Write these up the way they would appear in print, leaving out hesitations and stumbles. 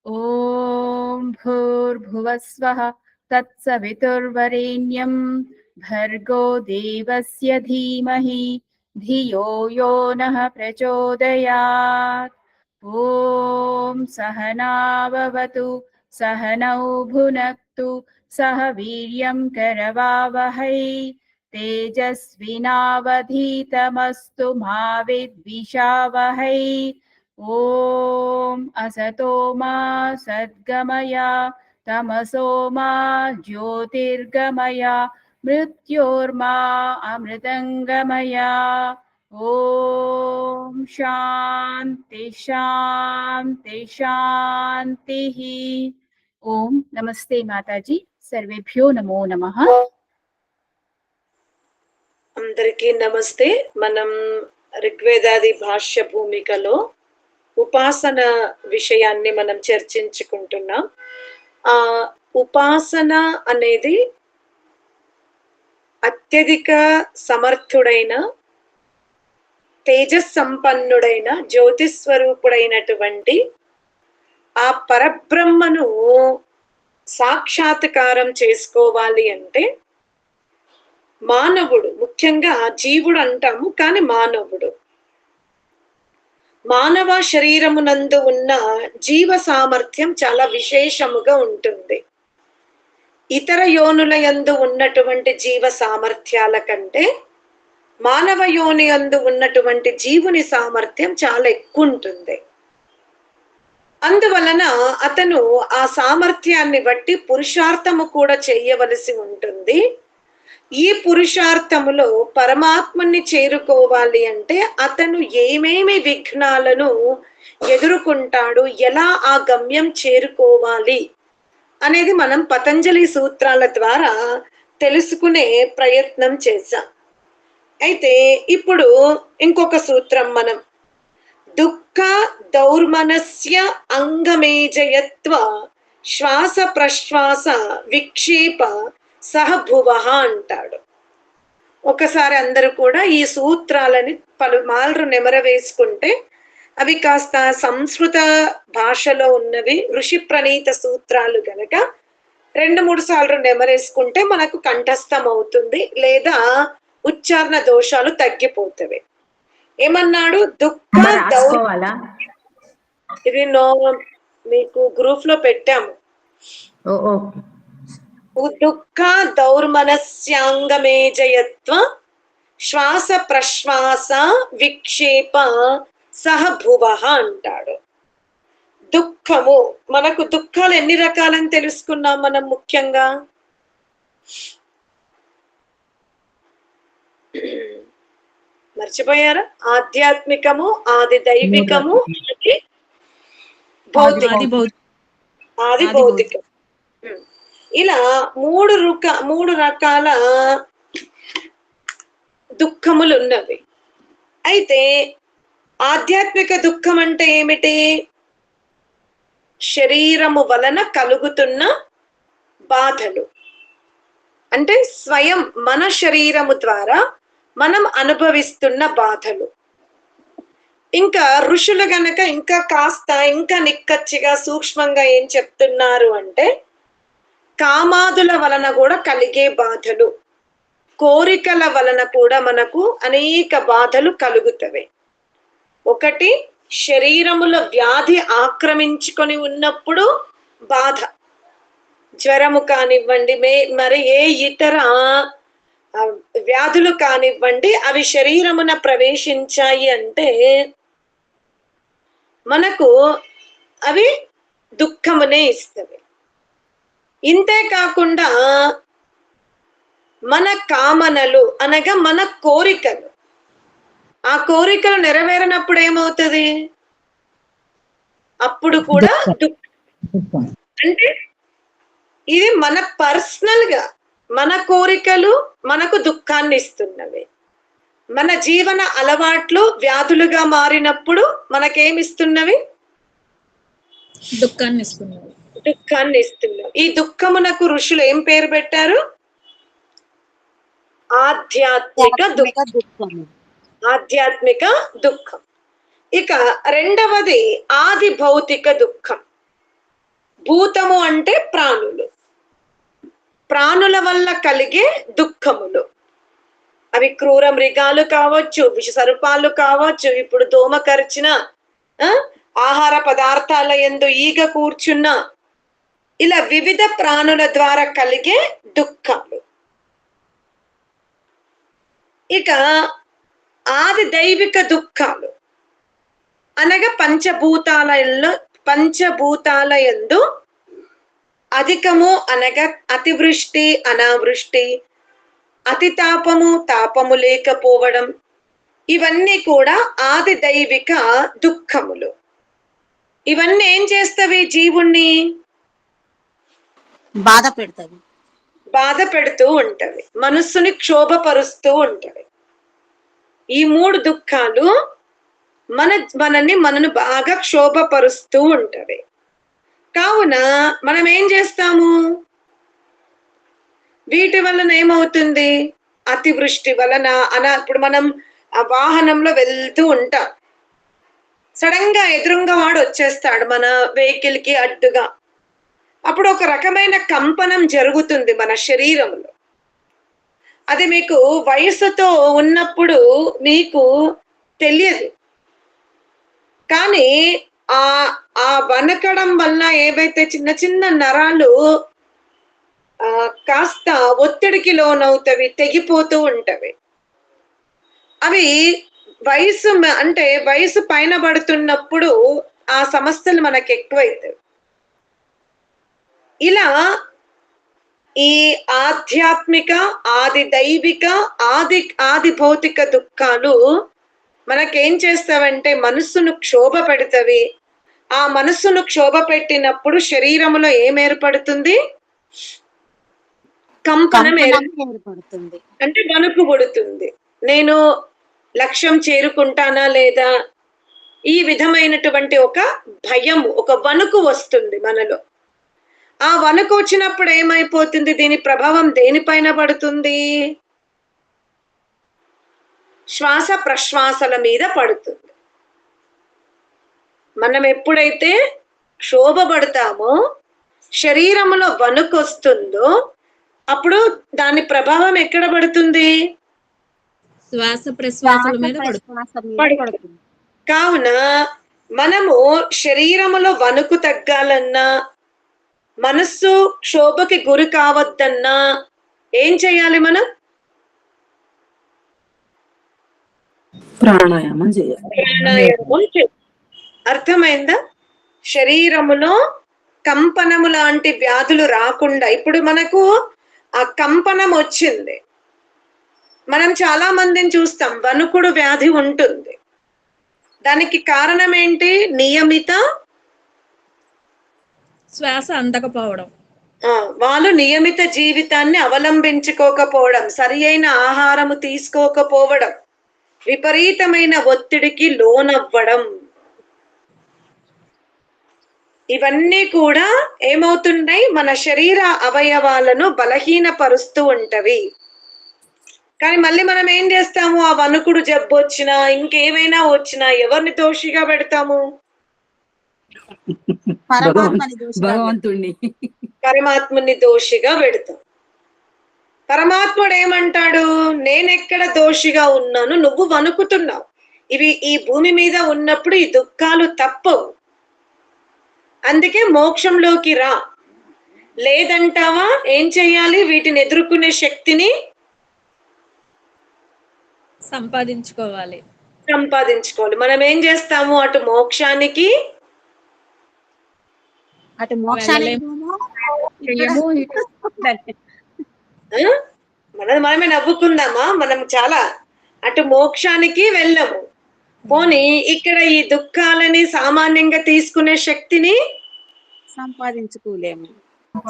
ఓం భూర్భువస్వః తత్సవితుర్వరేణ్యం భర్గో దేవస్య ధీమహి ధియో యో నః ప్రచోదయాత్. ఓం సహనావవతు సహనౌ భునక్తు సహ వీర్యం కరవావహై తేజస్వినావధీతమస్తు మా విద్విషావహై. ఓం असतो मा सद्गमय तमसो मा ज्योतिर्गमय मृत्योर्मा अमृतंगमय. ఓం శాంతి శాంతి శాంతి. ఓం నమస్తే మాతాజీ. సర్వేభ్యో నమో నమః. అందరికీ నమస్తే. మనం ఋగ్వేదాది భాష్య భూమికలో ఉపాసన విషయాన్ని మనం చర్చించుకుంటున్నాం. ఆ ఉపాసన అనేది అత్యధిక సమర్థుడైన తేజస్సంపన్నుడైన జ్యోతిస్వరూపుడైనటువంటి ఆ పరబ్రహ్మను సాక్షాత్కారం చేసుకోవాలి అంటే మానవుడు, ముఖ్యంగా జీవుడు అంటాము కానీ మానవ శరీరమునందు ఉన్న జీవ సామర్థ్యం చాలా విశేషముగా ఉంటుంది. ఇతర యోనుల యందు ఉన్నటువంటి జీవ సామర్థ్యాల కంటే మానవ యోని యందు ఉన్నటువంటి జీవుని సామర్థ్యం చాలా ఎక్కువ ఉంటుంది. అందువలన అతను ఆ సామర్థ్యాన్ని బట్టి పురుషార్థము కూడా చేయవలసి ఉంటుంది. ఈ పురుషార్థములో పరమాత్మని చేరుకోవాలి అంటే అతను ఏమేమి విఘ్నాలను ఎదుర్కొంటాడు, ఎలా ఆ గమ్యం చేరుకోవాలి అనేది మనం పతంజలి సూత్రాల ద్వారా తెలుసుకునే ప్రయత్నం చేశాం. అయితే ఇప్పుడు ఇంకొక సూత్రం, మనం దుఃఖ దౌర్మనస్య అంగమేజయత్వ శ్వాస ప్రశ్వాస విక్షేప సహభువః అంటాడు. ఒకసారి అందరూ కూడా ఈ సూత్రాలని పలుమార్లు నెమర వేసుకుంటే అవి కాస్త సంస్కృత భాషలో ఉన్నవి, ఋషి ప్రణీత సూత్రాలు గనక 2-3 సార్లు నెమరేసుకుంటే మనకు కంఠస్థం అవుతుంది, లేదా ఉచ్చారణ దోషాలు తగ్గిపోతవి. ఏమన్నాడు? దుఃఖ ఇది మీకు గ్రూప్ లో పెట్టాము. దుఃఖ దౌర్మనస్యాంగమేజయత్వ శ్వాస ప్రశ్వాస విక్షేప సహభువః అంటాడు. దుఃఖము, మనకు దుఃఖాలు ఎన్ని రకాలని తెలుసుకున్నాం మనం. ముఖ్యంగా మర్చిపోయారా? ఆధ్యాత్మికము, ఆది దైవికము, ఆది భౌతికం. ఇలా మూడు రకాల దుఃఖములు ఉన్నవి. అయితే ఆధ్యాత్మిక దుఃఖం అంటే ఏమిటి? శరీరము వలన కలుగుతున్న బాధలు, అంటే స్వయం మన శరీరము ద్వారా మనం అనుభవిస్తున్న బాధలు. ఇంకా ఋషులు గనక ఇంకా నిక్కచ్చిగా సూక్ష్మంగా ఏం చెప్తున్నారు అంటే కామాదుల వలన కూడా కలిగే బాధలు, కోరికల వలన కూడా మనకు అనేక బాధలు కలుగుతవి. ఒకటి, శరీరముల వ్యాధి ఆక్రమించుకొని ఉన్నప్పుడు బాధ, జ్వరము కానివ్వండి, మరి ఏ ఇతర వ్యాధులు కానివ్వండి, అవి శరీరమున ప్రవేశించాయి అంటే మనకు అవి దుఃఖమునే ఇస్తవి. ఇంతే కాకుండా మన కామనలు అనగా మన కోరికలు, ఆ కోరికలు నెరవేరనప్పుడు ఏమవుతుంది? అప్పుడు కూడా దుఃఖం. అంటే ఇది మన పర్సనల్ గా మన కోరికలు మనకు దుఃఖాన్ని ఇస్తున్నవి. మన జీవన అలవాట్లు వ్యాధులుగా మారినప్పుడు మనకేమిస్తున్నవి? దుఃఖాన్ని ఇస్తున్నవి. ఈ దుఃఖమునకు ఋషులు ఏం పేరు పెట్టారు? ఆధ్యాత్మిక దుఃఖం. ఇక రెండవది ఆది భౌతిక దుఃఖం. భూతము అంటే ప్రాణులు, ప్రాణుల వల్ల కలిగే దుఃఖములు. అవి క్రూర మృగాలు కావచ్చు, విష సర్పాలు కావచ్చు, ఇప్పుడు దోమ కరిచిన, ఆహార పదార్థాల యందు ఈగ కూర్చున్న, ఇలా వివిధ ప్రాణుల ద్వారా కలిగే దుఃఖాలు. ఇక ఆది దైవిక దుఃఖాలు అనగా పంచభూతాల యందు అధికము అనగా అతివృష్టి, అనావృష్టి, అతి తాపము, తాపము లేకపోవడం, ఇవన్నీ కూడా ఆది దైవిక దుఃఖములు. ఇవన్నీ ఏం చేస్తవి? జీవుణ్ణి బాధ పెడుతూ ఉంటవి, మనస్సుని క్షోభపరుస్తూ ఉంటవి. ఈ మూడు దుఃఖాలు మనను బాగా క్షోభపరుస్తూ ఉంటవి. కావున మనం ఏం చేస్తాము? వీటి వలన ఏమవుతుంది? అతివృష్టి వలన ఇప్పుడు మనం ఆ వాహనంలో వెళ్తూ ఉంటాం, సడన్ గా ఎదురుగా వాడు వచ్చేస్తాడు మన వెహికల్ కి అడ్డుగా. అప్పుడు ఒక రకమైన కంపనం జరుగుతుంది మన శరీరంలో. అది మీకు వయసుతో ఉన్నప్పుడు మీకు తెలియదు, కానీ ఆ వనకడం వల్ల ఏవైతే చిన్న చిన్న నరాలు కాస్త ఒత్తిడికి లోనవుతవి, తెగిపోతూ ఉంటవి. అవి వయసు పైన పడుతున్నప్పుడు ఆ సమస్యలు మనకు ఎక్కువైతాయి. ఇలా ఈ ఆధ్యాత్మిక, ఆది దైవిక, ఆది భౌతిక దుఃఖాలు మనకేం చేస్తావంటే మనస్సును క్షోభ పెడతవి. ఆ మనస్సును క్షోభ పెట్టినప్పుడు శరీరంలో ఏం ఏర్పడుతుంది? కంపనం ఏర్పడుతుంది, అంటే వణుకు పుడుతుంది. నేను లక్ష్యం చేరుకుంటానా లేదా, ఈ విధమైనటువంటి ఒక భయం, ఒక వణుకు వస్తుంది మనలో. ఆ వణుకు వచ్చినప్పుడు ఏమైపోతుంది? దీని ప్రభావం దేనిపైన పడుతుంది? శ్వాస ప్రశ్వాసల మీద పడుతుంది. మనం ఎప్పుడైతే క్షోభపడతామో, శరీరంలో వణుకు వస్తుందో, అప్పుడు దాని ప్రభావం ఎక్కడ పడుతుంది? శ్వాస ప్రశ్వాసల మీద పడుతుంది. కావున మనము శరీరములో వణుకు తగ్గాలన్నా, మనస్సు క్షోభకి గురి కావద్దన్నా ఏం చేయాలి? మనం ప్రాణాయామం చేయాలి. అర్థమైందా? శరీరములో కంపనము లాంటి వ్యాధులు రాకుండా. ఇప్పుడు మనకు ఆ కంపనం వచ్చింది, మనం చాలా మందిని చూస్తాం, వణుకుడు వ్యాధి ఉంటుంది. దానికి కారణం ఏంటి? నియమిత శ్వాస అందకపోవడం, వాళ్ళు నియమిత జీవితాన్ని అవలంబించుకోకపోవడం, సరి అయిన ఆహారము తీసుకోకపోవడం, విపరీతమైన ఒత్తిడికి లోనవ్వడం, ఇవన్నీ కూడా ఏమవుతున్నాయి? మన శరీర అవయవాలను బలహీనపరుస్తూ ఉంటవి. కానీ మళ్ళీ మనం ఏం చేస్తాము? ఆ వణుకుడు జబ్బు వచ్చినా, ఇంకేమైనా వచ్చినా ఎవరిని దోషిగా పెడతాము? పరమాత్ముని దోషిగా పెడతాం. పరమాత్ముడు ఏమంటాడు? నేనెక్కడ దోషిగా ఉన్నాను? నువ్వు వణుకుతున్నావు. ఇవి ఈ భూమి మీద ఉన్నప్పుడు ఈ దుఃఖాలు తప్పవు. అందుకే మోక్షంలోకి రా. లేదంటావా? ఏం చెయ్యాలి? వీటిని ఎదుర్కొనే శక్తిని సంపాదించుకోవాలి. మనం ఏం చేస్తాము? అటు మోక్షానికి మనమే నవ్వుకుందామా? మనం చాలా అటు మోక్షానికి వెళ్ళము. పోనీ ఇక్కడ ఈ దుఃఖాలని సామాన్యంగా తీసుకునే శక్తిని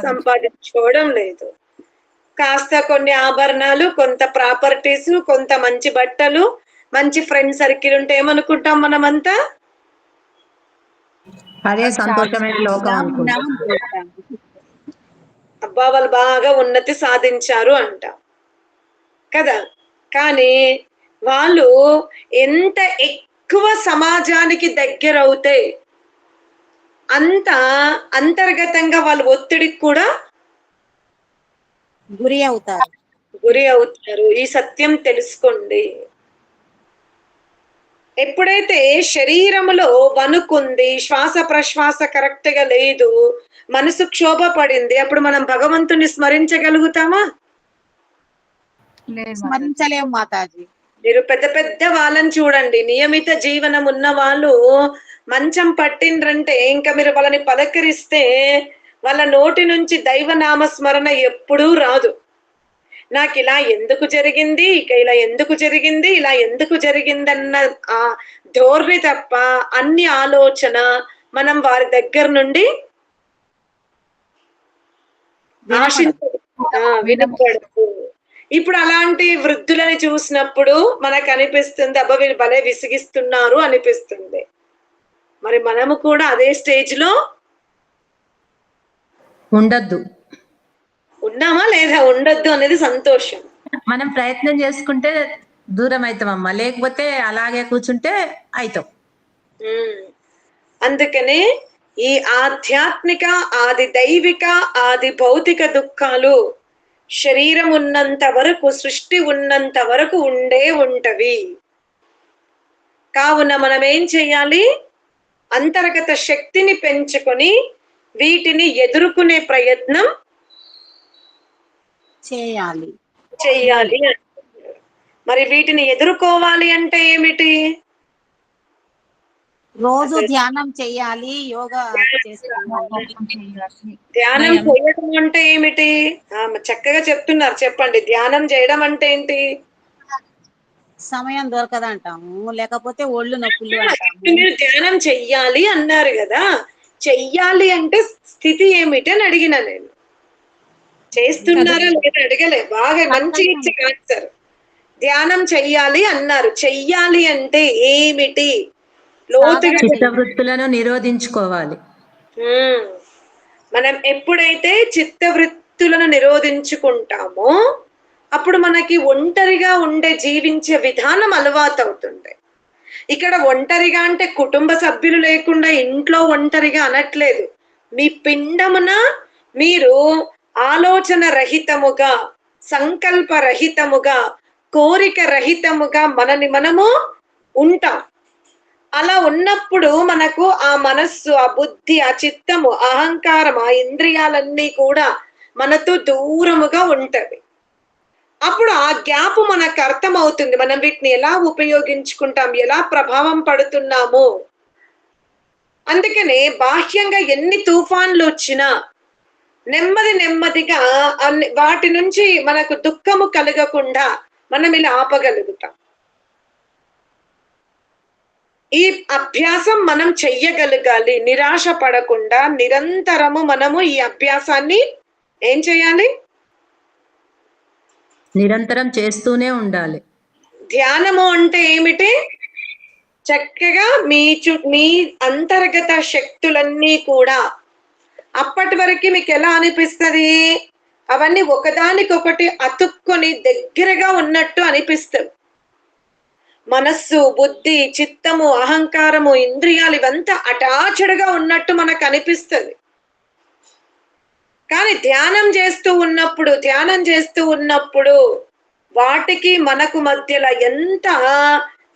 సంపాదించుకోవడం లేదు. కాస్త కొన్ని ఆభరణాలు, కొంత ప్రాపర్టీస్, కొంత మంచి బట్టలు, మంచి ఫ్రెండ్ సర్కిల్ ఉంటే ఏమనుకుంటాం మనమంతా? అదే సంతోషమైన లోకం అనుకుంటాం. అబ్బా వాళ్ళు బాగా ఉన్నతి సాధించారు అంట కదా. కానీ వాళ్ళు ఎంత ఎక్కువ సమాజానికి దగ్గర అవుతే అంత అంతర్గతంగా వాళ్ళు ఒత్తిడికి కూడా గురి అవుతారు. గురి అవుతారు. ఈ సత్యం తెలుసుకోండి. ఎప్పుడైతే శరీరములో వణుకుంది, శ్వాస ప్రశ్వాస కరెక్ట్ గా లేదు, మనసు క్షోభ పడింది, అప్పుడు మనం భగవంతుని స్మరించగలుగుతామా? లేదు మాతాజీ. స్మరించలేము మాతాజీ. మీరు పెద్ద పెద్ద వాళ్ళని చూడండి, నియమిత జీవనం ఉన్న వాళ్ళు మంచం పట్టిండ్రంటే ఇంకా మీరు వాళ్ళని పలకరిస్తే వాళ్ళ నోటి నుంచి దైవనామ స్మరణ ఎప్పుడూ రాదు. నాకు ఇలా ఎందుకు జరిగింది, ఇక ఇలా ఎందుకు జరిగింది, ఇలా ఎందుకు జరిగిందన్న ఆ ధోరణి తప్ప అన్ని ఆలోచన మనం వారి దగ్గర నుండి వినపడదు. ఇప్పుడు అలాంటి వృద్ధులని చూసినప్పుడు మనకు అనిపిస్తుంది, అబ్బా వీళ్ళు భలే విసిగిస్తున్నారు అనిపిస్తుంది. మరి మనము కూడా అదే స్టేజ్ లో ఉండద్దు. ఉన్నామా లేదా? ఉండొద్దు అనేది సంతోషం. మనం ప్రయత్నం చేసుకుంటే దూరం అవుతామమ్మా, లేకపోతే అలాగే కూర్చుంటే అవుతాం. అందుకనే ఈ ఆధ్యాత్మిక, ఆది దైవిక, ఆది భౌతిక దుఃఖాలు శరీరం ఉన్నంత వరకు, సృష్టి ఉన్నంత వరకు ఉండే ఉంటవి. కావున మనం ఏం చెయ్యాలి? అంతర్గత శక్తిని పెంచుకొని వీటిని ఎదుర్కొనే ప్రయత్నం చేయాలి. చెయ్యాలి. మరి వీటిని ఎదుర్కోవాలి అంటే ఏమిటి? రోజు ధ్యానం చేయాలి, యోగా చేసుకోవాలి. ధ్యానం చేయడం అంటే ఏమిటి? చక్కగా చెప్తున్నారు, చెప్పండి. ధ్యానం చేయడం అంటే ఏంటి? సమయం దొరకదంటాము, లేకపోతే ఒళ్ళు నొప్పులు అంటాము. మీరు ధ్యానం చెయ్యాలి అన్నారు కదా, చెయ్యాలి అంటే స్థితి ఏమిటి అని అడిగిన నేను. చేస్తున్నారా లేదా అడగలే. బాగా మంచి ఆన్సర్. ధ్యానం చెయ్యాలి అన్నారు. చెయ్యాలి అంటే ఏమిటి? లోతుగా చిత్తవృత్తులను నిరోధించుకోవాలి. మనం ఎప్పుడైతే చిత్తవృత్తులను నిరోధించుకుంటామో అప్పుడు మనకి ఒంటరిగా ఉండే జీవించే విధానం అలవాటు అవుతుంది. ఇక్కడ ఒంటరిగా అంటే కుటుంబ సభ్యులు లేకుండా ఇంట్లో ఒంటరిగా అనట్లేదు. మీ పిండమున మీరు ఆలోచన రహితముగా, సంకల్ప రహితముగా, కోరిక రహితముగా మనము ఉంటాం. అలా ఉన్నప్పుడు మనకు ఆ మనస్సు, ఆ బుద్ధి, ఆ చిత్తము, అహంకారం, ఆ ఇంద్రియాలన్నీ కూడా మనతో దూరముగా ఉంటవి. అప్పుడు ఆ గ్యాప్ మనకు అర్థమవుతుంది, మనం వీటిని ఎలా ఉపయోగించుకుంటాం, ఎలా ప్రభావం పడుతున్నాము. అందుకనే బాహ్యంగా ఎన్ని తుఫాన్లు వచ్చినా నెమ్మది నెమ్మదిగా వాటి నుంచి మనకు దుఃఖము కలగకుండా మనం ఇలా ఆపగలుగుతాం. ఈ అభ్యాసం మనం చెయ్యగలగాలి. నిరాశ పడకుండా నిరంతరము మనము ఈ అభ్యాసాన్ని ఏం చేయాలి? నిరంతరం చేస్తూనే ఉండాలి. ధ్యానము అంటే ఏమిటి? చక్కగా మీ అంతర్గత శక్తులన్నీ కూడా అప్పటి వరకు మీకు ఎలా అనిపిస్తుంది? అవన్నీ ఒకదానికొకటి అతుక్కొని దగ్గరగా ఉన్నట్టు అనిపిస్తుంది. మనస్సు, బుద్ధి, చిత్తము, అహంకారము, ఇంద్రియాలు ఇవంతా అటాచ్డ్గా ఉన్నట్టు మనకు అనిపిస్తుంది. కానీ ధ్యానం చేస్తూ ఉన్నప్పుడు వాటికి మనకు మధ్యలో ఎంత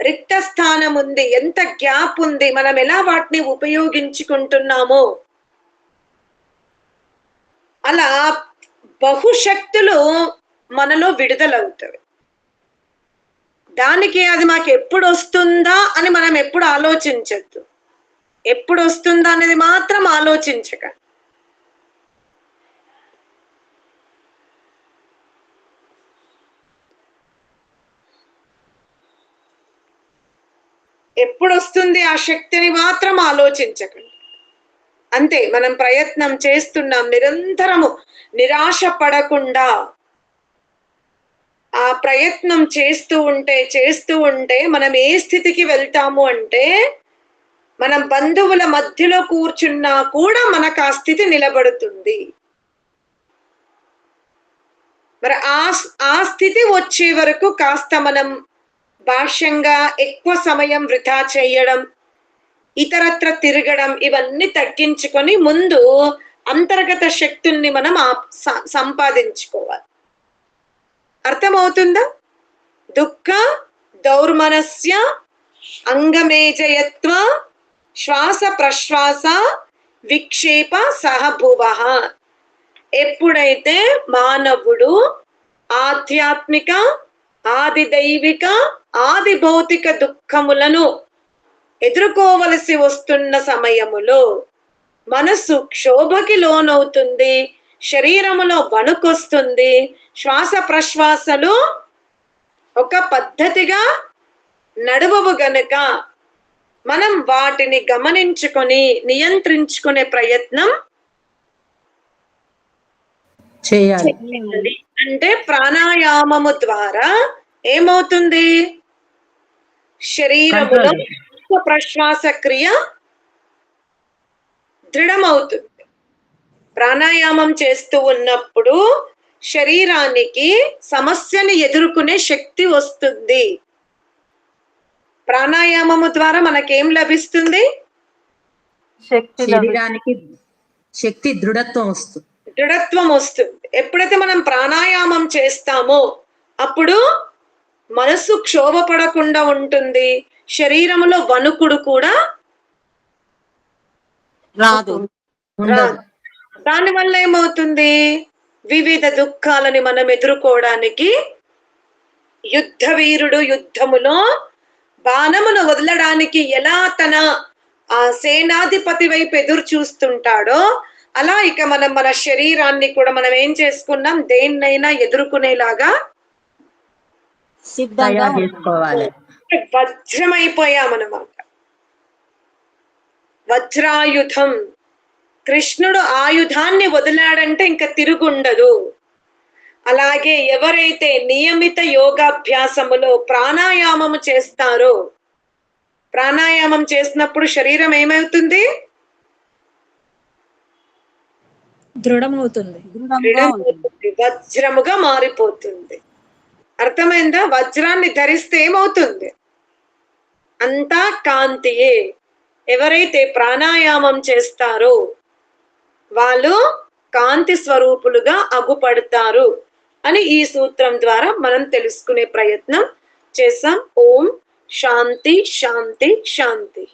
రిక్త స్థానం ఉంది, ఎంత గ్యాప్ ఉంది, మనం ఎలా వాటిని ఉపయోగించుకుంటున్నామో అలా బహుశక్తులు మనలో విడుదలవుతాయి. దానికి అది మాకు ఎప్పుడు వస్తుందా అని మనం ఎప్పుడు ఆలోచించద్దు. ఎప్పుడు వస్తుందా అనేది మాత్రం ఆలోచించక ఎప్పుడు వస్తుంది ఆ శక్తిని మాత్రం ఆలోచించకండి. అంతే, మనం ప్రయత్నం చేస్తున్నాం నిరంతరము, నిరాశ పడకుండా ఆ ప్రయత్నం చేస్తూ ఉంటే మనం ఏ స్థితికి వెళ్తాము అంటే మనం బంధువుల మధ్యలో కూర్చున్నా కూడా మనకు ఆ స్థితి నిలబడుతుంది. మరి ఆ స్థితి వచ్చే వరకు కాస్త మనం భాష్యంగా ఎక్కువ సమయం వృధా చేయడం, ఇతరత్ర తిరగడం ఇవన్నీ తగ్గించుకొని ముందు అంతర్గత శక్తుల్ని మనం సంపాదించుకోవాలి. అర్థమవుతుందా? దుఃఖ దౌర్మనస్య అంగమేజయత్వ శ్వాస ప్రశ్వాస విక్షేప సహభువ. ఎప్పుడైతే మానవుడు ఆధ్యాత్మిక ఆది దైవిక ఆది భౌతిక దుఃఖములను ఎదుర్కోవలసి వస్తున్న సమయములో మనసు క్షోభకి లోనవుతుంది, శరీరములో వణుకొస్తుంది, శ్వాస ప్రశ్వాసలు ఒక పద్ధతిగా నడువవు గనుక మనం వాటిని గమనించుకొని నియంత్రించుకునే ప్రయత్నం చేయాలి. అంటే ప్రాణాయామము ద్వారా ఏమవుతుంది? శరీరములో ప్రశ్వాస క్రియ దృఢమవుతుంది. ప్రాణాయామం చేస్తూ ఉన్నప్పుడు శరీరానికి సమస్యని ఎదుర్కొనే శక్తి వస్తుంది. ప్రాణాయామము ద్వారా మనకేం లభిస్తుంది? శరీరానికి శక్తి దృఢత్వం వస్తుంది. దృఢత్వం వస్తుంది. ఎప్పుడైతే మనం ప్రాణాయామం చేస్తామో అప్పుడు మనసు క్షోభపడకుండా ఉంటుంది, శరీరంలో వణుకుడు కూడా రాదు. దానివల్ల ఏమవుతుంది? వివిధ దుఃఖాలని మనం ఎదుర్కోవడానికి యుద్ధ వీరుడు యుద్ధములో బాణమును వదలడానికి ఎలా తన ఆ సేనాధిపతి వైపు ఎదురు చూస్తుంటాడో అలా ఇక మనం మన శరీరాన్ని కూడా మనం ఏం చేసుకున్నాం? దేన్నైనా ఎదుర్కొనేలాగా సిద్ధంగా చేసుకోవాలి. వజ్రమైపోయామన్నమాట. వజ్రాయుధం. కృష్ణుడు ఆయుధాన్ని వదిలాడంటే ఇంకా తిరుగుండదు. అలాగే ఎవరైతే నియమిత యోగాభ్యాసములో ప్రాణాయామము చేస్తారో, ప్రాణాయామం చేసినప్పుడు శరీరం ఏమవుతుంది? దృఢమవుతుంది. వజ్రముగా మారిపోతుంది. అర్థమైందా? వజ్రాన్ని ధరిస్తే ఏమవుతుంది? అంతా కాంతియే. ఎవరైతే ప్రాణాయామం చేస్తారో వాళ్ళు కాంతి స్వరూపులుగా అగుపడతారు అని ఈ సూత్రం ద్వారా మనం తెలుసుకునే ప్రయత్నం చేసాం. ఓం శాంతి శాంతి శాంతి.